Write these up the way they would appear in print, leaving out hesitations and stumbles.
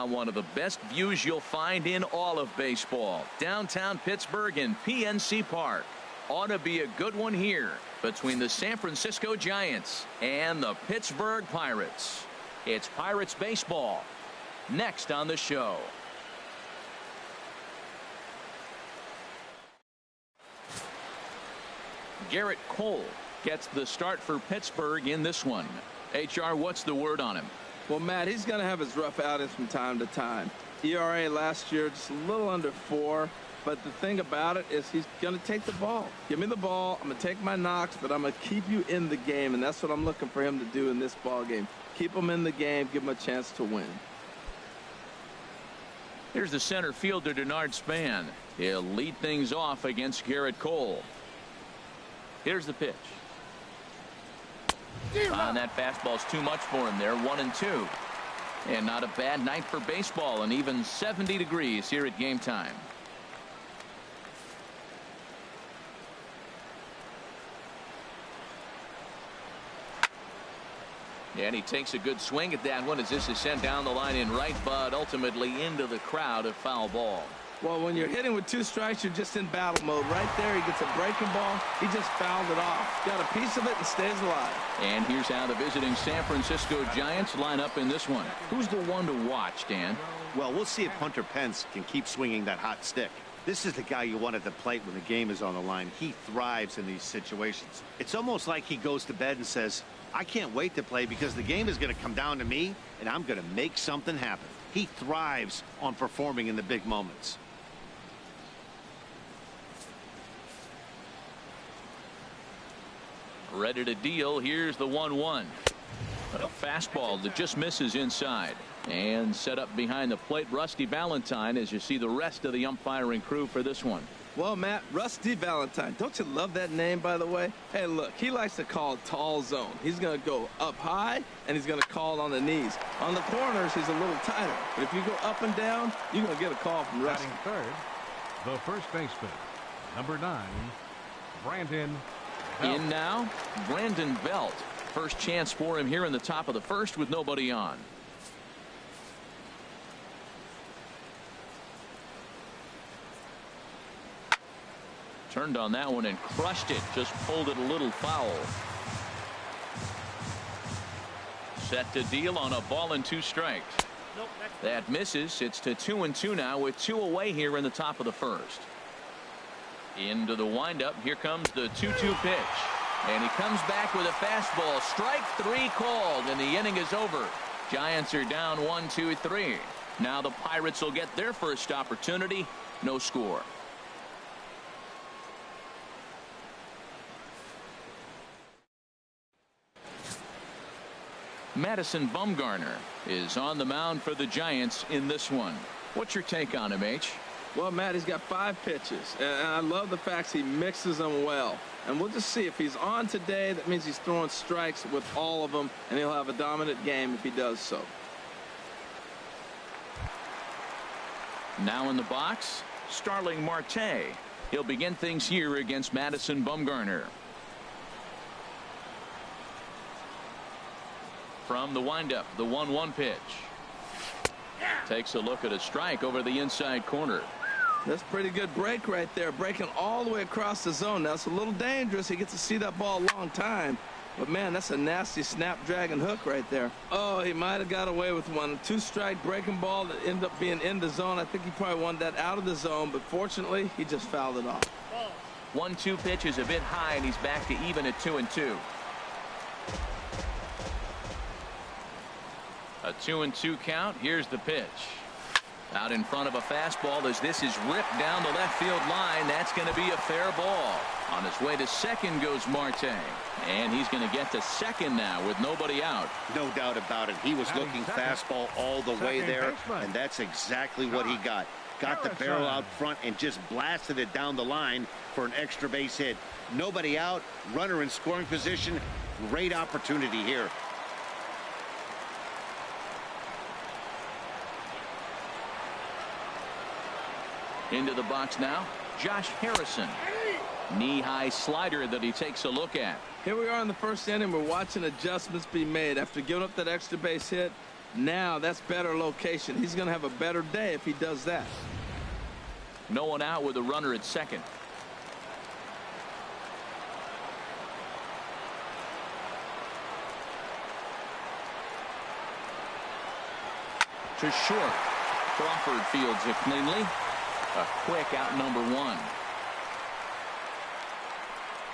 got one of the best views you'll find in all of baseball. Downtown Pittsburgh in PNC Park. Ought to be a good one here between the San Francisco Giants and the Pittsburgh Pirates. It's Pirates baseball next on the show. Garrett Cole gets the start for Pittsburgh in this one. HR, what's the word on him? Well, Matt, he's going to have his rough outings from time to time. ERA last year just a little under 4. But the thing about it is he's going to take the ball. Give me the ball. I'm going to take my knocks, but I'm going to keep you in the game, and that's what I'm looking for him to do in this ball game. Keep him in the game, give him a chance to win. Here's the center fielder, Denard Span. He'll lead things off against Garrett Cole. Here's the pitch. And that fastball's too much for him there. 1-2. And not a bad night for baseball, and even 70 degrees here at game time. And he takes a good swing at that one as this is sent down the line in right, but ultimately into the crowd, a foul ball. Well, when you're hitting with 2 strikes, you're just in battle mode. Right there, he gets a breaking ball. He just fouled it off. Got a piece of it and stays alive. And here's how the visiting San Francisco Giants line up in this one. Who's the one to watch, Dan? Well, we'll see if Hunter Pence can keep swinging that hot stick. This is the guy you want at the plate when the game is on the line. He thrives in these situations. It's almost like he goes to bed and says, I can't wait to play because the game is going to come down to me and I'm going to make something happen. He thrives on performing in the big moments. Ready to deal. Here's the 1-1. A fastball that just misses inside. And set up behind the plate, Rusty Valentine, as you see the rest of the umpiring crew for this one. Well, Matt, Rusty Valentine, don't you love that name, by the way? Hey, look, he likes to call tall zone. He's going to go up high, and he's going to call on the knees. On the corners, he's a little tighter. But if you go up and down, you're going to get a call from Rusty. Batting third, the first baseman, number 9, Brandon Belt. In now, Brandon Belt. First chance for him here in the top of the first with nobody on. Turned on that one and crushed it. Just pulled it a little foul. Set to deal on a ball and 2 strikes. That misses. It's to 2-2 now with 2 away here in the top of the first. Into the windup. Here comes the 2-2 pitch. And he comes back with a fastball. Strike 3 called, and the inning is over. Giants are down 1-2-3. Now the Pirates will get their first opportunity. No score. Madison Bumgarner is on the mound for the Giants in this one. What's your take on him, H? Well, Matt, he's got 5 pitches, and I love the fact he mixes them well. And we'll just see if he's on today. That means he's throwing strikes with all of them, and he'll have a dominant game if he does so. Now in the box, Starling Marte. He'll begin things here against Madison Bumgarner. From the windup, the 1-1 pitch. Takes a look at a strike over the inside corner. That's a pretty good break right there, breaking all the way across the zone. Now it's a little dangerous. He gets to see that ball a long time, but man, that's a nasty snapdragon hook right there. Oh, he might have got away with one. 2-strike breaking ball that ended up being in the zone. I think he probably wanted that out of the zone, but fortunately he just fouled it off. 1-2 pitch is a bit high, and he's back to even at 2-2. A 2-2 count. Here's the pitch. Out in front of a fastball as this is ripped down the left field line. That's going to be a fair ball. On his way to second goes Marte. And he's going to get to second now with nobody out. No doubt about it. He was looking fastball all the way there, and that's exactly what he got. Got the barrel out front and just blasted it down the line for an extra base hit. Nobody out, runner in scoring position. Great opportunity here. Into the box now, Josh Harrison. Knee-high slider that he takes a look at. Here we are in the first inning. We're watching adjustments be made after giving up that extra base hit. Now that's better location. He's going to have a better day if he does that. No one out with a runner at second. To short. Crawford fields it cleanly. A quick out number one.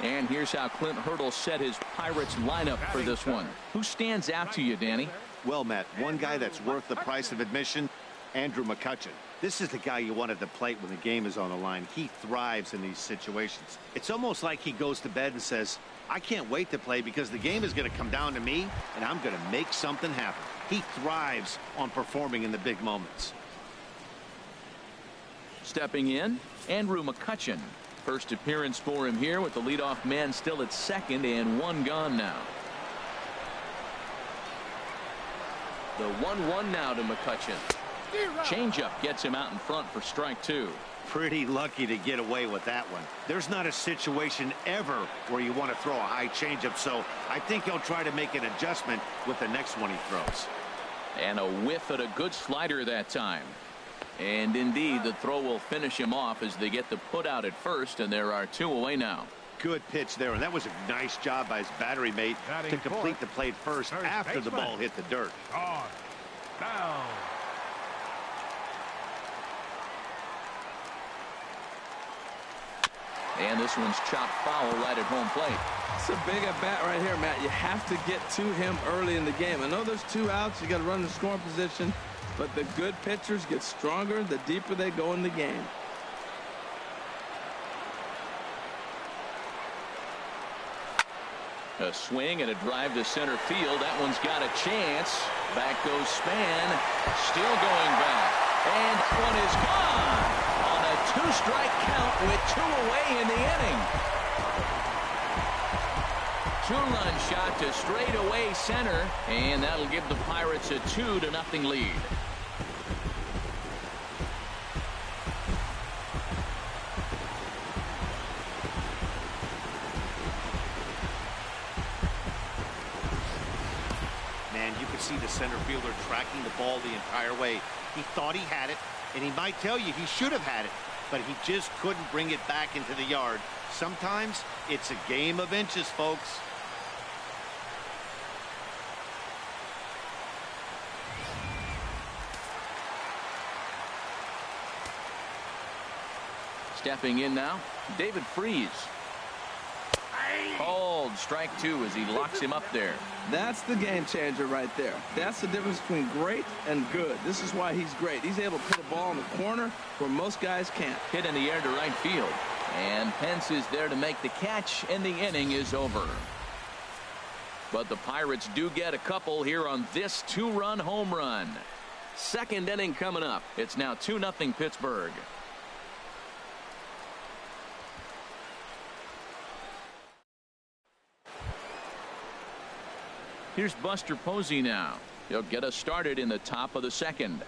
And here's how Clint Hurdle set his Pirates lineup for this one. Who stands out to you, Danny? Well, Matt, one guy that's worth the price of admission, Andrew McCutchen. This is the guy you want at the plate when the game is on the line. He thrives in these situations. It's almost like he goes to bed and says, I can't wait to play because the game is going to come down to me and I'm going to make something happen. He thrives on performing in the big moments. Stepping in, Andrew McCutchen. First appearance for him here with the leadoff man still at second and one gone now. The 1-1 now to McCutchen. Changeup gets him out in front for strike two. Pretty lucky to get away with that one. There's not a situation ever where you want to throw a high changeup, so I think he'll try to make an adjustment with the next one he throws. And a whiff at a good slider that time. And indeed, the throw will finish him off as they get the put out at first, and there are two away now. Good pitch there, and that was a nice job by his battery mate to complete the plate first after the ball hit the dirt. Down. And this one's chopped foul right at home plate. It's a big at bat right here, Matt. You have to get to him early in the game. I know there's two outs. You got to run in the scoring position. But the good pitchers get stronger the deeper they go in the game. A swing and a drive to center field. That one's got a chance. Back goes Span. Still going back. And that one is gone on a two-strike count with two away in the inning. Two-run shot to straightaway center, and that'll give the Pirates a 2-0 lead. Man, you could see the center fielder tracking the ball the entire way. He thought he had it, and he might tell you he should have had it, but he just couldn't bring it back into the yard. Sometimes it's a game of inches, folks. Stepping in now, David Freese. Called strike two as he locks him up there. That's the game changer right there. That's the difference between great and good. This is why he's great. He's able to put a ball in the corner where most guys can't. Hit in the air to right field. And Pence is there to make the catch, and the inning is over. But the Pirates do get a couple here on this two-run home run. Second inning coming up. It's now 2-0 Pittsburgh. Here's Buster Posey now. He'll get us started in the top of the second.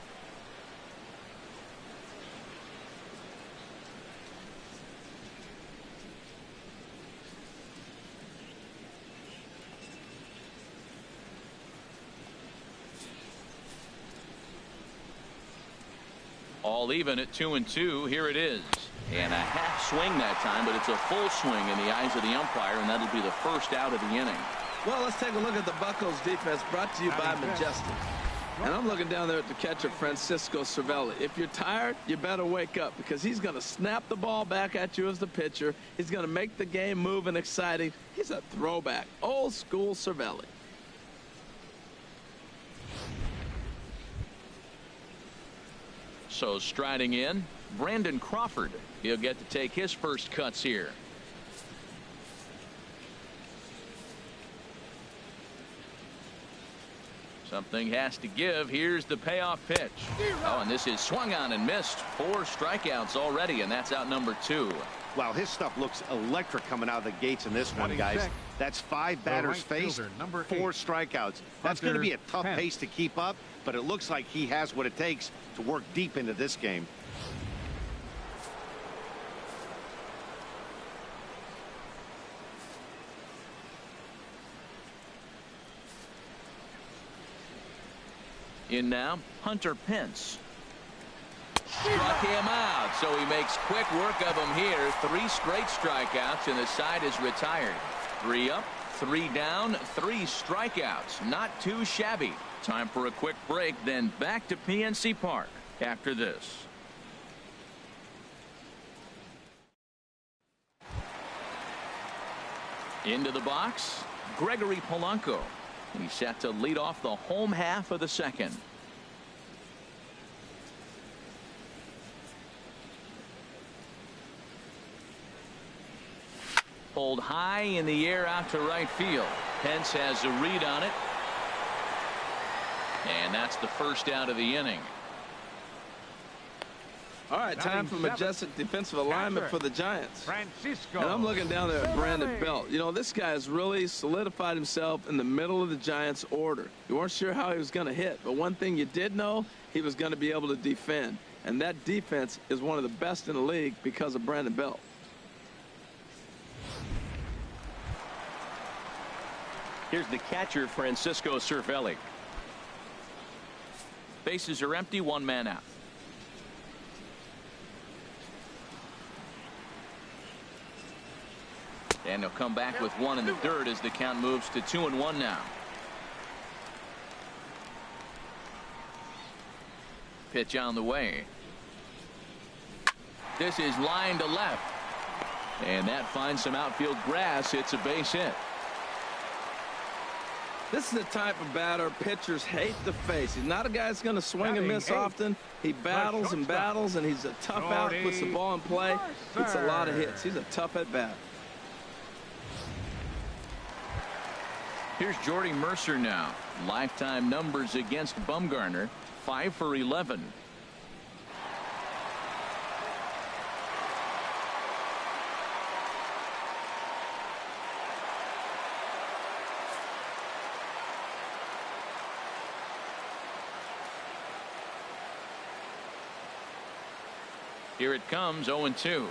All even at 2-2. Here it is. And a half swing that time, but it's a full swing in the eyes of the umpire, and that'll be the first out of the inning. Well, let's take a look at the Buccos defense brought to you by Majestic. And I'm looking down there at the catcher, Francisco Cervelli. If you're tired, you better wake up because he's going to snap the ball back at you as the pitcher. He's going to make the game move and exciting. He's a throwback. Old school Cervelli. So striding in, Brandon Crawford. He'll get to take his first cuts here. Something has to give. Here's the payoff pitch. Oh, and this is swung on and missed. 4 strikeouts already, and that's out number 2. Wow, his stuff looks electric coming out of the gates in this one, guys. That's 5 batters faced, 4 strikeouts. That's going to be a tough pace to keep up, but it looks like he has what it takes to work deep into this game. In now, Hunter Pence. Struck him out, so he makes quick work of him here. 3 straight strikeouts, and the side is retired. 3 up, 3 down, 3 strikeouts. Not too shabby. Time for a quick break, then back to PNC Park after this. Into the box, Gregory Polanco. He's set to lead off the home half of the second. Pulled high in the air out to right field. Pence has a read on it. And that's the first out of the inning. All right, time for majestic defensive alignment for the Giants. Francisco. And I'm looking down there at Brandon Belt. You know, this guy has really solidified himself in the middle of the Giants' order. You weren't sure how he was going to hit, but one thing you did know, he was going to be able to defend. And that defense is one of the best in the league because of Brandon Belt. Here's the catcher, Francisco Cervelli. Bases are empty, 1 man out. And he'll come back with 1 in the dirt as the count moves to 2-1 now. Pitch on the way. This is line to left. And that finds some outfield grass. It's a base hit. This is the type of batter pitchers hate to face. He's not a guy that's going to swing and miss often. He battles and battles, and he's a tough out, puts the ball in play, gets a lot of hits. He's a tough at bat. Here's Jordy Mercer now. Lifetime numbers against Bumgarner, 5 for 11. Here it comes, 0-2.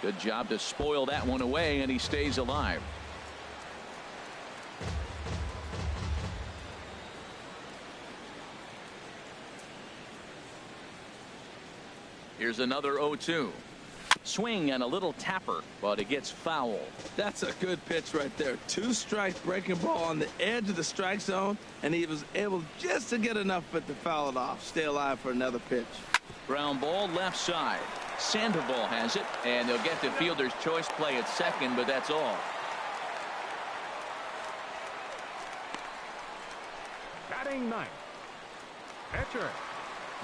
Good job to spoil that one away, and he stays alive. Here's another 0-2. Swing and a little tapper, but it gets foul. That's a good pitch right there. 2 strikes, breaking ball on the edge of the strike zone, and he was able just to get enough of it to foul it off. Stay alive for another pitch. Ground ball left side. Sandoval has it, and they'll get the fielder's choice play at second, but that's all. Batting 9th. Pitcher.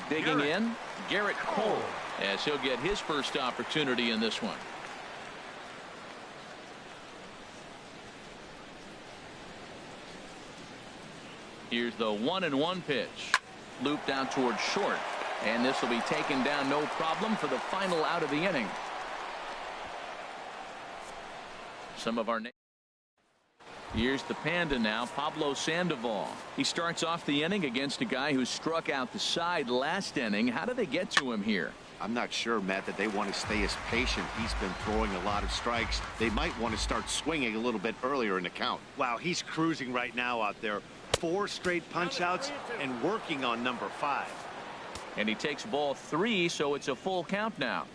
Digging in, Garrett Cole, as he'll get his first opportunity in this one. Here's the 1-1 pitch. Looped out towards short. And this will be taken down no problem for the final out of the inning. Some of our Here's the Panda now, Pablo Sandoval. He starts off the inning against a guy who struck out the side last inning. How do they get to him here? I'm not sure, Matt, that they want to stay as patient. He's been throwing a lot of strikes. They might want to start swinging a little bit earlier in the count. Wow, he's cruising right now out there. 4 straight punch outs and working on number 5. And he takes ball 3, so it's a full count now.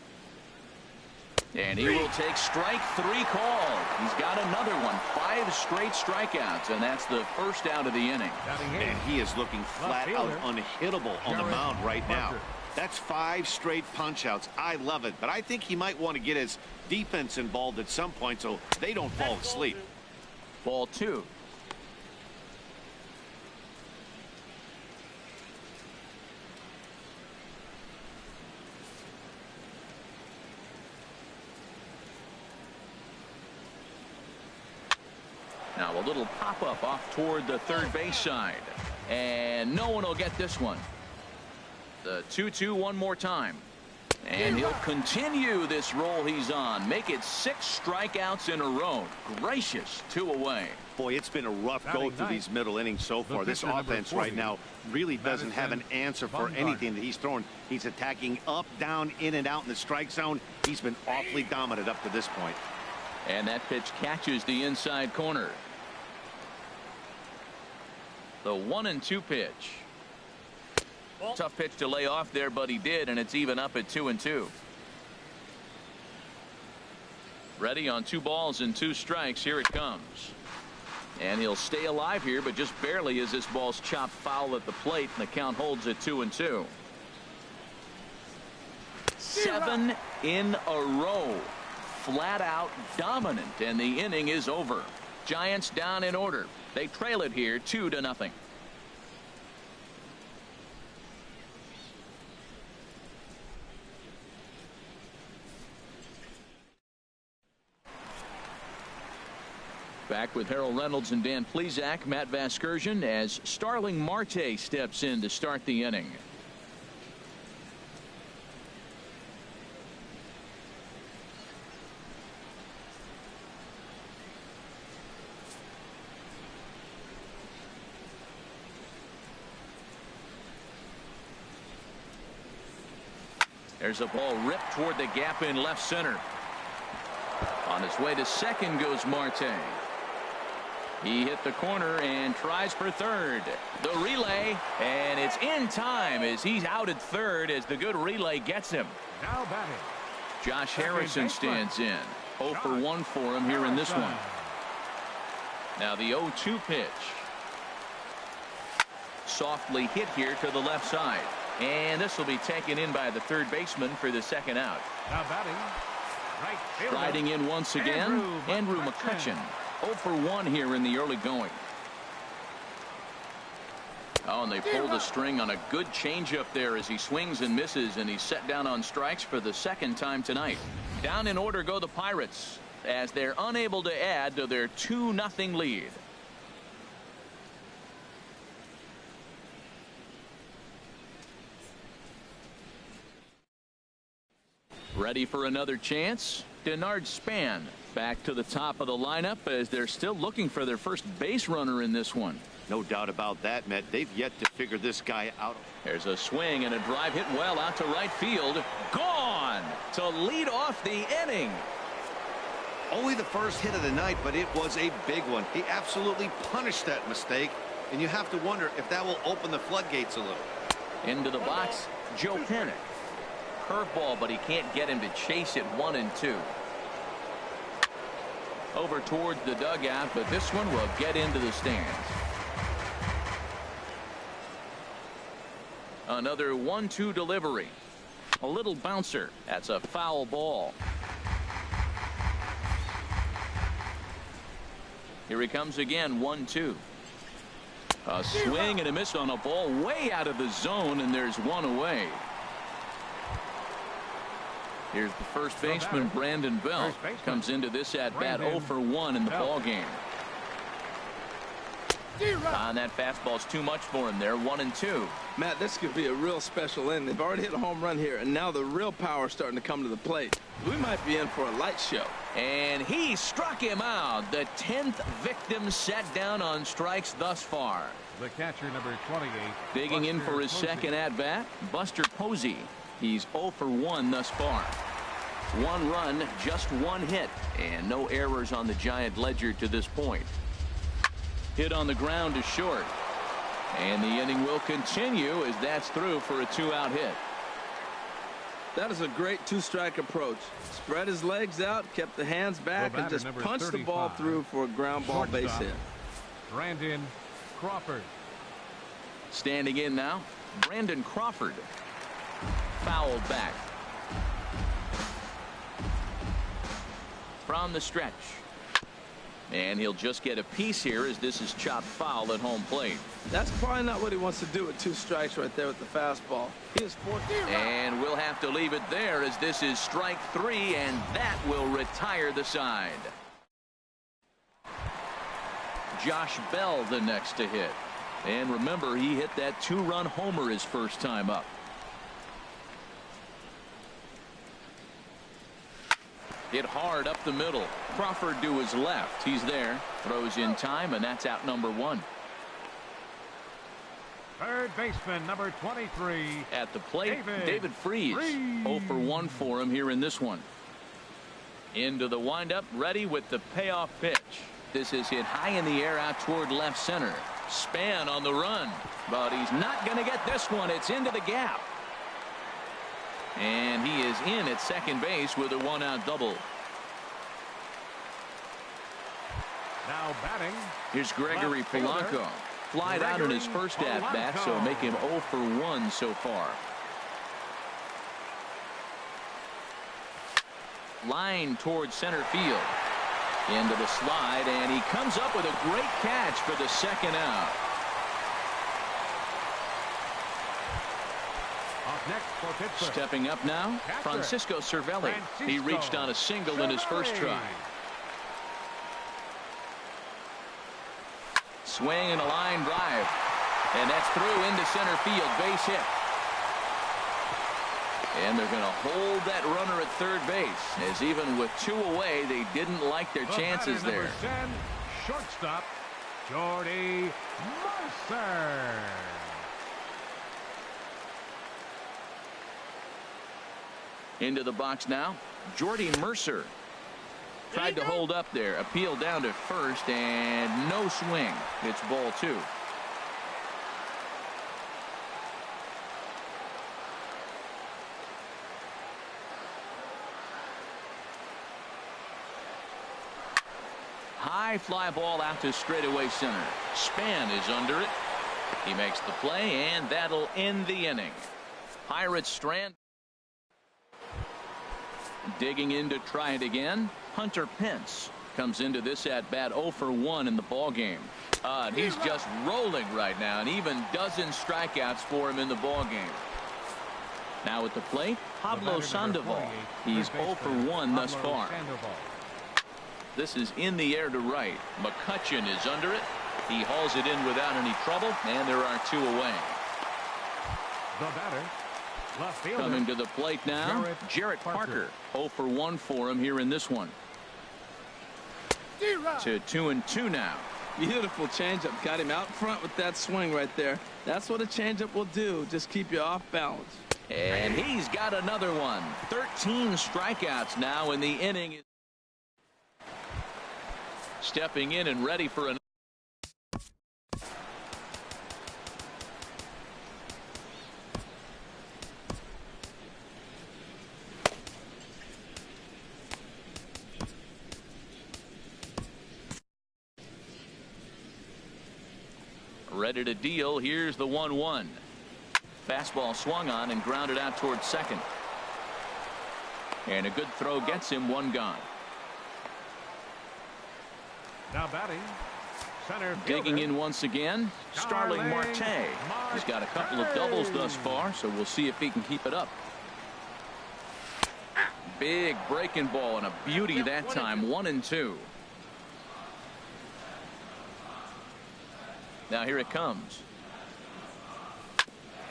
And he will take strike 3 call. He's got another one. 5 straight strikeouts, and that's the first out of the inning. And he is looking flat out unhittable on the mound right now. That's 5 straight punch outs. I love it, but I think he might want to get his defense involved at some point so they don't fall asleep. Ball 2. Now a little pop-up off toward the third base side. And no one will get this one. The 2-2 one more time. And he'll continue this roll he's on. Make it 6 strikeouts in a row. Gracious, 2 away. Boy, it's been a rough go through these middle innings so far. This offense right now really doesn't have an answer for anything that he's throwing. He's attacking up, down, in and out in the strike zone. He's been awfully dominant up to this point. And that pitch catches the inside corner. The 1-2 pitch. Tough pitch to lay off there, but he did, and it's even up at 2-2. Ready on 2 balls and 2 strikes. Here it comes. And he'll stay alive here, but just barely as this ball's chopped foul at the plate, and the count holds at 2-2. 7 in a row. Flat out dominant, and the inning is over. Giants down in order. They trail it here 2-0. Back with Harold Reynolds and Dan Plesac, Matt Vasgersian, as Starling Marte steps in to start the inning. There's a ball ripped toward the gap in left center. On his way to second goes Marte. He hit the corner and tries for third. The relay, and it's in time as he's out at third as the good relay gets him. Now batting, Josh Harrison stands in. 0 for 1 for him here in this one. Now the 0-2 pitch. Softly hit here to the left side. And this will be taken in by the third baseman for the second out. now batting, right fielder, Riding in once again, Andrew McCutchen. 0 for 1 here in the early going. Oh, and they pull the string on a good changeup there as he swings and misses, and he's set down on strikes for the second time tonight. Down in order go the Pirates as they're unable to add to their 2-0 lead. Ready for another chance? Denard Span back to the top of the lineup as they're still looking for their first base runner in this one. No doubt about that, Matt. They've yet to figure this guy out. There's a swing and a drive hit well out to right field. Gone to lead off the inning. Only the first hit of the night, but it was a big one. He absolutely punished that mistake, and you have to wonder if that will open the floodgates a little. Into the box, Joe Panik. Curveball, but he can't get him to chase it 1-2. Over towards the dugout, but this one will get into the stands. Another 1-2 delivery. A little bouncer. That's a foul ball. Here he comes again, 1-2. A swing and a miss on a ball way out of the zone, and there's one away. Here's the first baseman, Brandon Belt. Comes into this at-bat 0 for 1 in the ball game. And that fastball's too much for him there, 1-2. Matt, this could be a real special inning. They've already hit a home run here, and now the real power is starting to come to the plate. We might be in for a light show. And he struck him out. The 10th victim set down on strikes thus far. the catcher, number 28. Digging in for his second at-bat, Buster Posey. He's 0 for 1 thus far. 1 run, just 1 hit, and no errors on the Giant ledger to this point. Hit on the ground to short. And the inning will continue as that's through for a 2-out hit. That is a great 2-strike approach. Spread his legs out, kept the hands back, and just punched the ball through for a ground ball base hit. Brandon Crawford. Standing in now, Brandon Crawford. Fouled back. From the stretch. And he'll just get a piece here as this is chopped foul at home plate. That's probably not what he wants to do with 2 strikes right there with the fastball. He is 4. And we'll have to leave it there as this is strike 3, and that will retire the side. Josh Bell the next to hit. And remember, he hit that 2-run homer his first time up. Hit hard up the middle. Crawford to his left. He's there. Throws in time, and that's out number 1. Third baseman, number 23. At the plate, David Freese. 0 for 1 for him here in this one. Into the windup, ready with the payoff pitch. This is hit high in the air out toward left center. Span on the run, but he's not going to get this one. It's into the gap. And he is in at second base with a one-out double. Now batting. Here's Gregory Polanco. Flied out in his first at-bat, so make him 0 for 1 so far. Line towards center field. Into the slide, and he comes up with a great catch for the second out. Up next for Pittsburgh. Stepping up now, Francisco Cervelli. He reached on a single in his first try. Swing and a line drive, and that's through into center field, base hit. And they're going to hold that runner at third base, as even with 2 away, they didn't like their chances there. 10, shortstop, Jordy Mercer. Into the box now, Jordy Mercer. Tried to hold up there, appeal down to first, and no swing. It's ball 2. High fly ball out to straightaway center. Span is under it. He makes the play, and that'll end the inning. Pirates strand. Digging in to try it again. Hunter Pence comes into this at bat 0 for 1 in the ball game. And he's just rolling right now, and even dozen strikeouts for him in the ball game. Now at the plate, Pablo Sandoval. He's 0 for 1 thus far. This is in the air to right. McCutchen is under it. He hauls it in without any trouble, and there are 2 away. The batter, left fielder. Coming to the plate now, Jarrett Parker. 0 for 1 for him here in this one. To 2-2 now. Beautiful changeup. Got him out front with that swing right there. That's what a changeup will do. Just keep you off balance. And he's got another one. 13 strikeouts now in the inning. Stepping in and ready for an. Ready to deal. Here's the 1-1. Fastball swung on and grounded out towards second. And a good throw gets him 1 gone. Now batting, center fielder. Digging in once again, Starling Marte. He's got a couple of doubles thus far, so we'll see if he can keep it up. Big breaking ball and a beauty that time. 1-2. Now here it comes.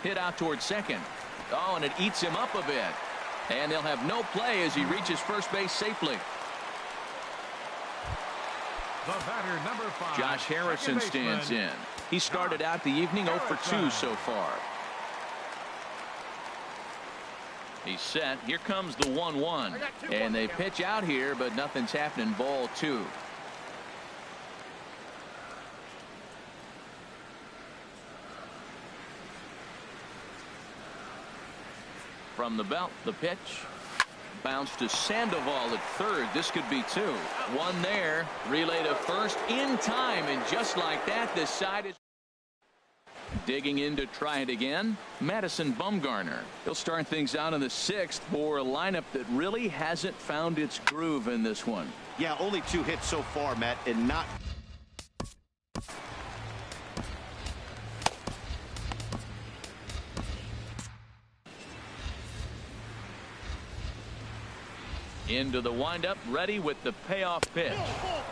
Hit out towards second. Oh, and it eats him up a bit. And they'll have no play as he reaches first base safely. The batter, number 5. Josh Harrison stands in. He started out the evening 0 for 2 so far. He's set. Here comes the 1-1. And they pitch out here, but nothing's happening. Ball 2. From the belt, the pitch. Bounce to Sandoval at third. This could be 2. 1 there. Relay to first in time. And just like that, this side is digging in to try it again. Madison Bumgarner. He'll start things out in the 6th for a lineup that really hasn't found its groove in this one. Yeah, only 2 hits so far, Matt, and not. Into the windup, ready with the payoff pitch.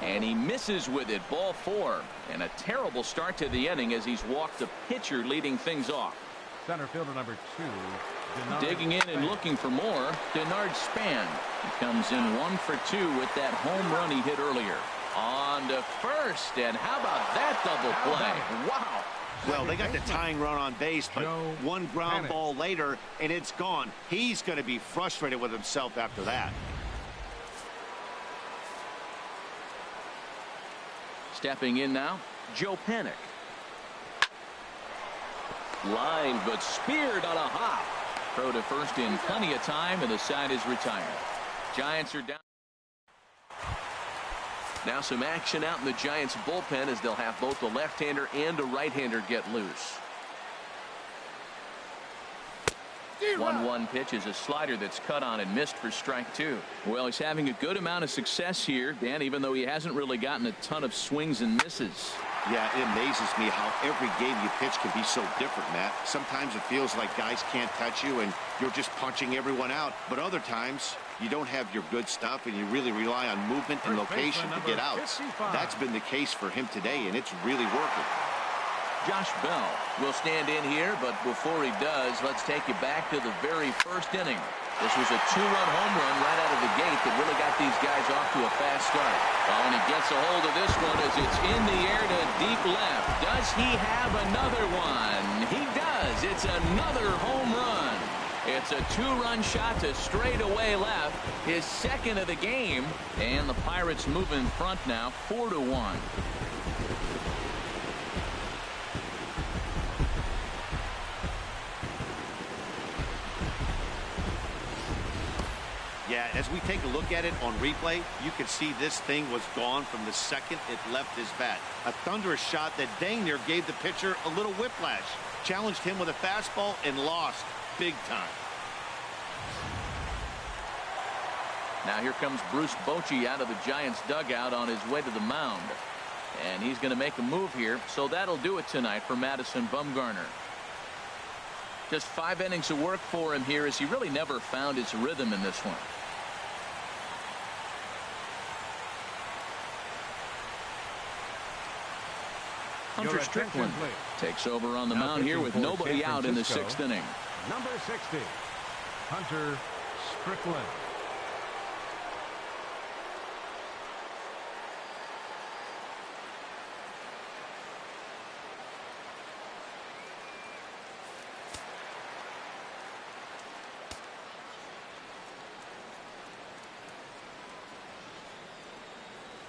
And he misses with it. Ball 4. And a terrible start to the inning as he's walked the pitcher leading things off. Center fielder number 2. Digging in and looking for more. Denard Span. He comes in 1 for 2 with that home run he hit earlier. On to first. And how about that double play? Wow. Well, they got the tying run on base, but one ground ball later, and it's gone. He's going to be frustrated with himself after that. Stepping in now, Joe Panik. Lined but speared on a hop. Throw to first in plenty of time, and the side is retired. Giants are down. Now some action out in the Giants bullpen as they'll have both a left-hander and a right-hander get loose. 1-1 pitch is a slider that's cut on and missed for strike two. Well, he's having a good amount of success here, Dan, even though he hasn't really gotten a ton of swings and misses. Yeah, it amazes me how every game you pitch can be so different, Matt. Sometimes it feels like guys can't touch you and you're just punching everyone out. But other times you don't have your good stuff and you really rely on movement and location to get outs. That's been the case for him today, and it's really working. Josh Bell will stand in here, but before he does, let's take you back to the very first inning. This was a two-run home run right out of the gate that really got these guys off to a fast start. Well, and he gets a hold of this one as it's in the air to deep left. Does he have another one? He does. It's another home run. It's a two-run shot to straightaway left, his second of the game, and the Pirates move in front now 4-1. Yeah, as we take a look at it on replay, you can see this thing was gone from the second it left his bat. A thunderous shot that dang near gave the pitcher a little whiplash. Challenged him with a fastball and lost big time. Now here comes Bruce Bochy out of the Giants dugout on his way to the mound. And he's going to make a move here, so that'll do it tonight for Madison Bumgarner. Just 5 innings of work for him here as he really never found his rhythm in this one. Hunter Strickland takes over on the mound here with nobody out in the 6th inning. Number 60, Hunter Strickland.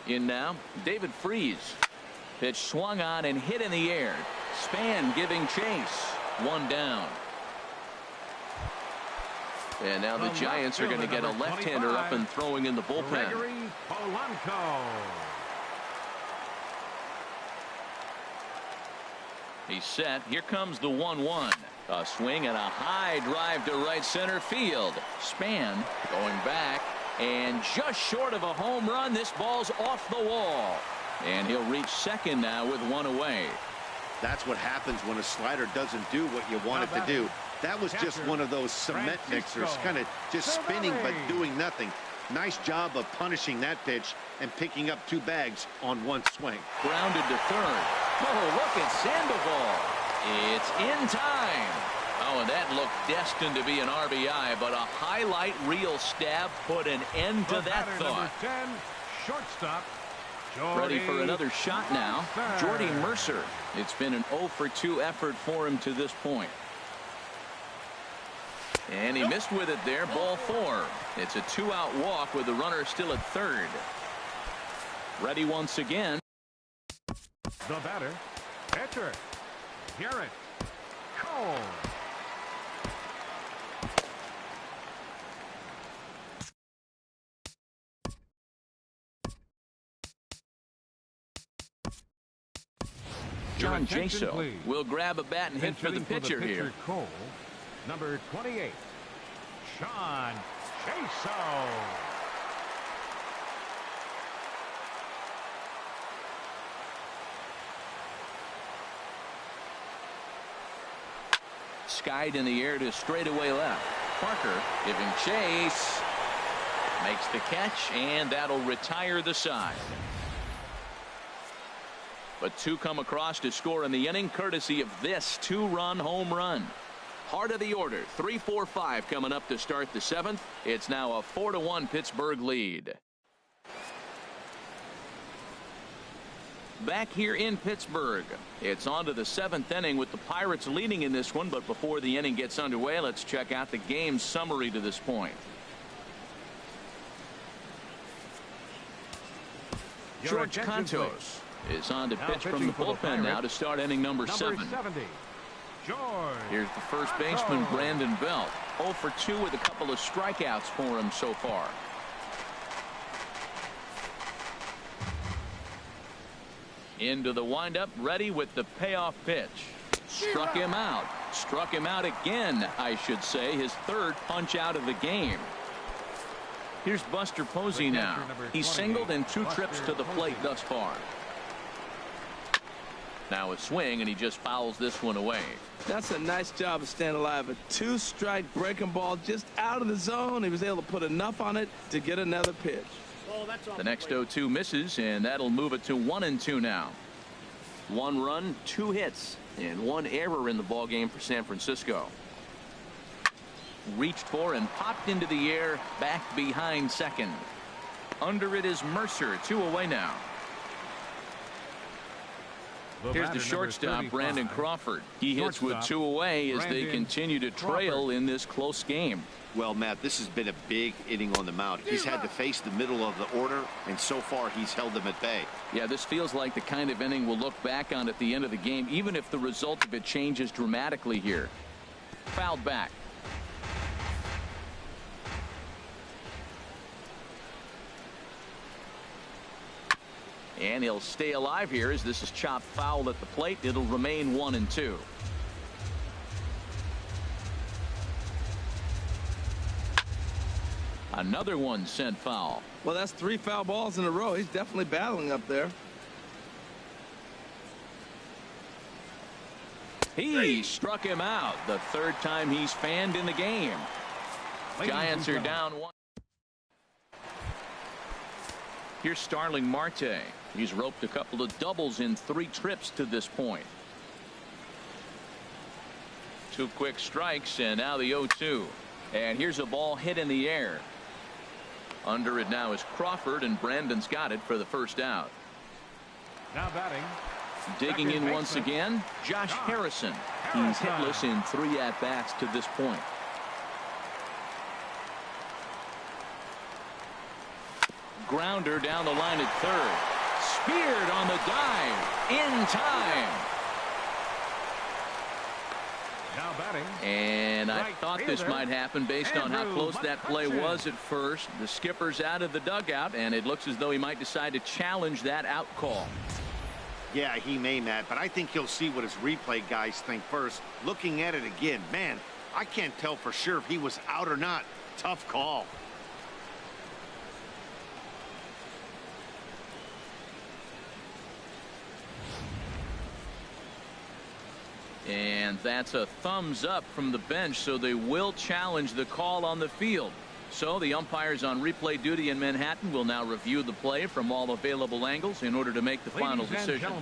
In now, David Freese. Pitch swung on and hit in the air. Span giving chase. 1 down. And now the Giants are going to get a left-hander up and throwing in the bullpen. He's set. Here comes the 1-1. A swing and a high drive to right center field. Span going back. And just short of a home run, this ball's off the wall. And he'll reach second now with 1 away. That's what happens when a slider doesn't do what you want it to do. That was just one of those cement mixers, kind of just spinning but doing nothing. Nice job of punishing that pitch and picking up 2 bags on 1 swing. Grounded to third. Oh, look at Sandoval. It's in time. Oh, and that looked destined to be an RBI, but a highlight reel stab put an end to that thought. Number 10, shortstop. Ready for another shot now. Jordy Mercer. It's been an 0 for 2 effort for him to this point. And he missed with it there. Ball 4. It's a 2-out walk with the runner still at third. Ready once again. The batter, pitcher, Garrett Cole. John Jaso will grab a bat and hit for the pitcher here. Cole, number 28, John Jaso. Skied in the air to straightaway left. Parker giving chase. Makes the catch, and that'll retire the side. But 2 come across to score in the inning, courtesy of this 2-run home run. Heart of the order, 3-4-5 coming up to start the 7th. It's now a 4-1 Pittsburgh lead. Back here in Pittsburgh, it's on to the 7th inning with the Pirates leading in this one. But before the inning gets underway, let's check out the game summary to this point. George Contos is on to pitch from the bullpen now to start inning number 7. 70, George. Here's the first baseman, Brandon Belt. 0 for 2 with a couple of strikeouts for him so far. Into the windup, ready with the payoff pitch. Struck him out. Struck him out again, I should say. His third punch out of the game. Here's Buster Posey now. He's singled in 2 trips to the plate thus far. Now a swing, and he just fouls this one away. That's a nice job of staying alive. A 2-strike breaking ball just out of the zone. He was able to put enough on it to get another pitch. The next 0-2 misses, and that'll move it to 1-2 now. 1 run, 2 hits, and 1 error in the ball game for San Francisco. Reached for and popped into the air, back behind second. Under it is Mercer, 2 away now. Here's the shortstop, Brandon Crawford. He hits with 2 away as they continue to trail in this close game. Well, Matt, this has been a big inning on the mound. He's had to face the middle of the order, and so far he's held them at bay. Yeah, this feels like the kind of inning we'll look back on at the end of the game, even if the result of it changes dramatically here. Fouled back. And he'll stay alive here as this is chopped foul at the plate. It'll remain 1-2. Another one sent foul. Well, that's 3 foul balls in a row. He's definitely battling up there. He struck him out the 3rd time he's fanned in the game. Giants are down 1. Here's Starling Marte. He's roped a couple of doubles in 3 trips to this point. 2 quick strikes, and now the 0-2. And here's a ball hit in the air. Under it now is Crawford, and Brandon's got it for the first out. Now batting. Digging in once again, Josh Harrison. He's hitless in 3 at-bats to this point. Grounder down the line at third. Speared on the dive. In time. Now batting. And I thought this might happen based on how close that play was at first. The skipper's out of the dugout, and it looks as though he might decide to challenge that out call. Yeah, he may, Matt, but I think he'll see what his replay guys think first. Looking at it again, man, I can't tell for sure if he was out or not. Tough call. And that's a thumbs up from the bench, so they will challenge the call on the field. So the umpires on replay duty in Manhattan will now review the play from all available angles in order to make the final decision.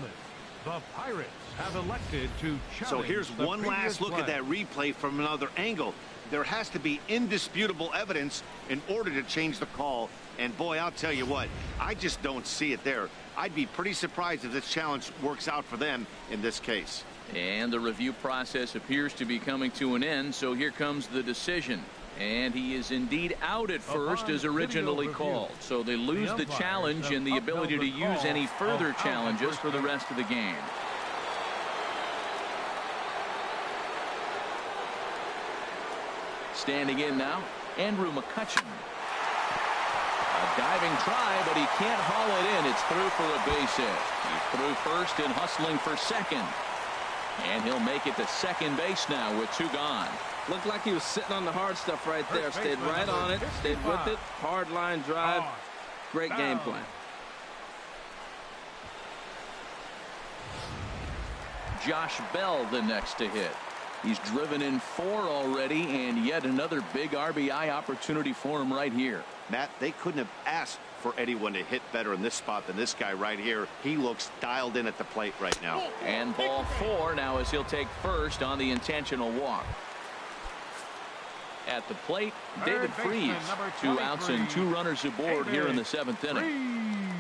The Pirates have elected to challenge. So here's one last look at that replay from another angle. There has to be indisputable evidence in order to change the call. And boy, I'll tell you what, I just don't see it there. I'd be pretty surprised if this challenge works out for them in this case. And the review process appears to be coming to an end, so here comes the decision. And he is indeed out at first as originally called. So they lose the challenge and the ability to use any further challenges for the rest of the game. Standing in now, Andrew McCutchen. A diving try, but he can't haul it in. It's through for a base hit. He's through first and hustling for second. And he'll make it to second base now with 2 gone. Looked like he was sitting on the hard stuff right there. Stayed right on it. Stayed with it. Hard line drive. Great game plan. Josh Bell the next to hit. He's driven in 4 already, and yet another big RBI opportunity for him right here. Matt, they couldn't have asked for anyone to hit better in this spot than this guy right here. He looks dialed in at the plate right now. And ball 4 now as he'll take first on the intentional walk. At the plate, David Freese. 2 outs and 2 runners aboard here in the 7th inning.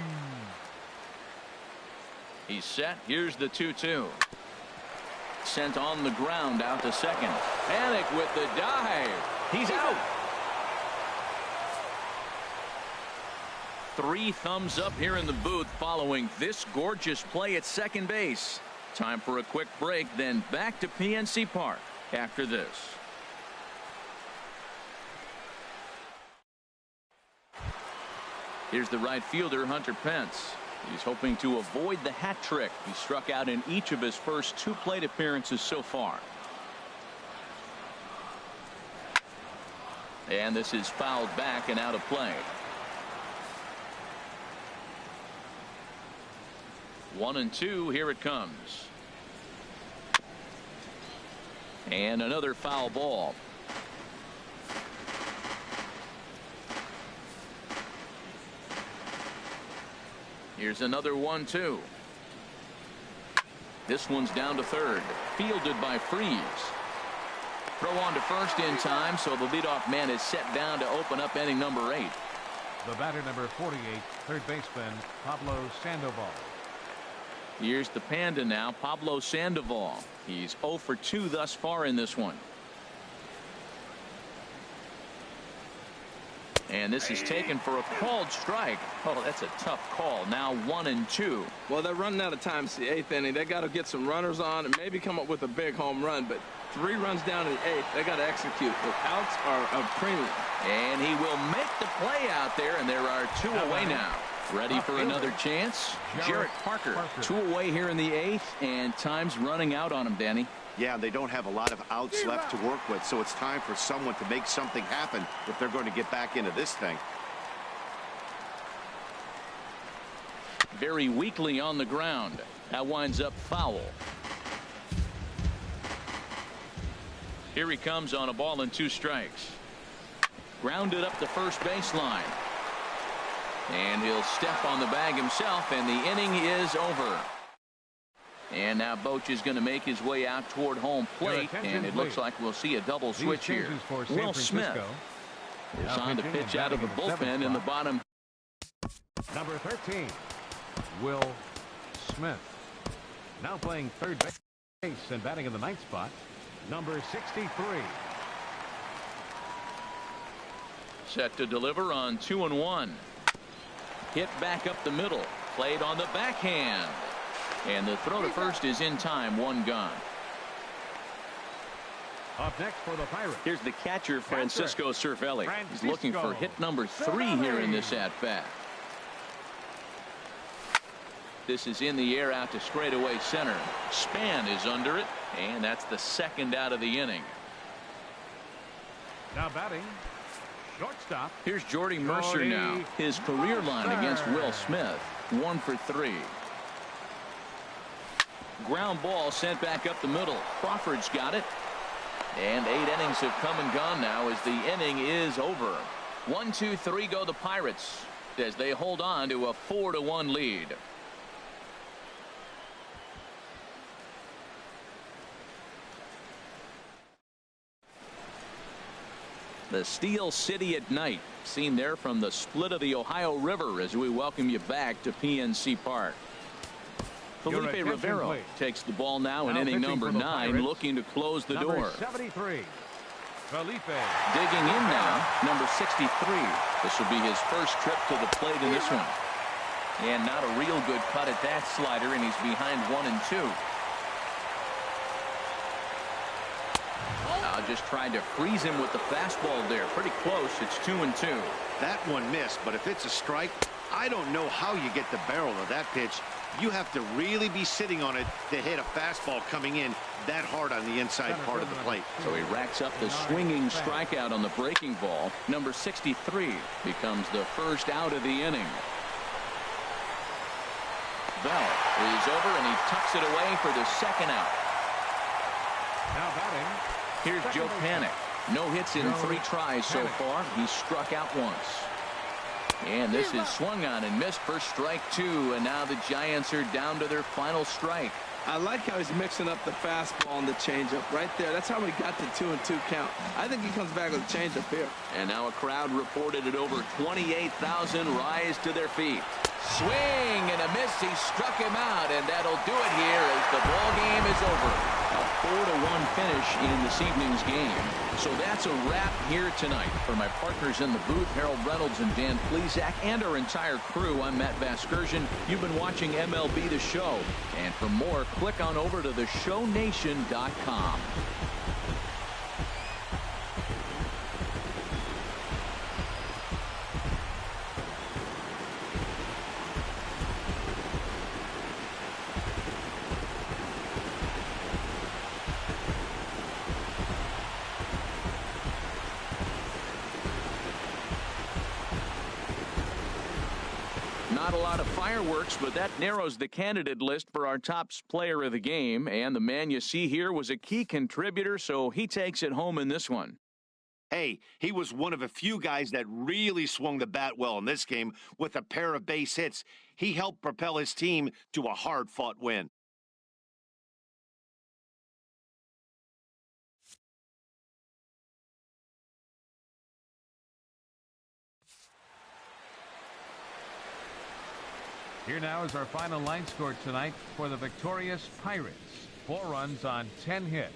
He's set. Here's the 2-2. Sent on the ground out to second. Panic with the dive. He's out. 3 thumbs up here in the booth following this gorgeous play at second base. Time for a quick break, then back to PNC Park after this. Here's the right fielder, Hunter Pence. He's hoping to avoid the hat trick. He struck out in each of his first 2 plate appearances so far. And this is fouled back and out of play. 1-2, here it comes. And another foul ball. Here's another 1-2. This one's down to third. Fielded by Freeze. Throw on to first in time, so the leadoff man is set down to open up inning number 8. The batter, number 48, third baseman, Pablo Sandoval. Here's the Panda now, Pablo Sandoval. He's 0 for 2 thus far in this one. And this is taken for a called strike. Oh, that's a tough call. Now 1-2. Well, they're running out of time. It's the 8th inning. They got to get some runners on and maybe come up with a big home run. But 3 runs down in the 8th. They got to execute. The outs are a premium. And he will make the play out there, and there are 2 away now. Ready for another chance? Jarrett Parker. 2 away here in the 8th, and time's running out on him, Danny. Yeah, they don't have a lot of outs left to work with, so it's time for someone to make something happen if they're going to get back into this thing. Very weakly on the ground. That winds up foul. Here he comes on a ball and 2 strikes. Grounded up the first baseline. And he'll step on the bag himself, and the inning is over. And now Boch is going to make his way out toward home plate, and it looks like we'll see a double switch here. Will Smith is on the pitch out of the bullpen in the bottom. Number 13, Will Smith. Now playing third base and batting in the 9th spot, number 63. Set to deliver on 2-1. Hit back up the middle. Played on the backhand. And the throw to first is in time. 1 gone. Up next for the Pirates. Here's the catcher, Francisco Cervelli. He's looking for hit number 3 here in this at-bat. This is in the air out to straightaway center. Span is under it, and that's the 2nd out of the inning. Now batting, shortstop. Here's Jordy Mercer now. His career line against Will Smith. 1 for 3. Ground ball sent back up the middle. Crawford's got it. And 8 innings have come and gone now as the inning is over. 1, 2, 3 go the Pirates as they hold on to a 4-1 lead. The Steel City at night, seen there from the split of the Ohio River as we welcome you back to PNC Park. Felipe Rivero takes the ball now in inning number 9, looking to close the door. 73, Felipe. Digging in now, number 63. This will be his first trip to the plate in this one. And not a real good cut at that slider, and he's behind 1-2. Just tried to freeze him with the fastball there. Pretty close. It's 2-2. That one missed, but if it's a strike, I don't know how you get the barrel of that pitch. You have to really be sitting on it to hit a fastball coming in that hard on the inside part of the plate. So he racks up the swinging strikeout on the breaking ball. Number 63 becomes the first out of the inning. Bell is over, and he tucks it away for the 2nd out. Now batting. Here's Joe Panik. No hits in 3 tries so far. He's struck out once. And this is swung on and missed for strike 2. And now the Giants are down to their final strike. I like how he's mixing up the fastball and the changeup right there. That's how we got the 2-2 count. I think he comes back with a changeup here. And now a crowd reported at over 28,000 rise to their feet. Swing and a miss. He struck him out, and that'll do it here as the ball game is over. A 4-1 finish in this evening's game. So that's a wrap here tonight. For my partners in the booth, Harold Reynolds and Dan Plesac, and our entire crew, I'm Matt Vasgersian. You've been watching MLB The Show. And for more, click on over to theshownation.com. Not a lot of fireworks, but that narrows the candidate list for our top player of the game. And the man you see here was a key contributor, so he takes it home in this one. Hey, he was one of a few guys that really swung the bat well in this game with a pair of base hits. He helped propel his team to a hard-fought win. Here now is our final line score tonight for the victorious Pirates. 4 runs on 10 hits.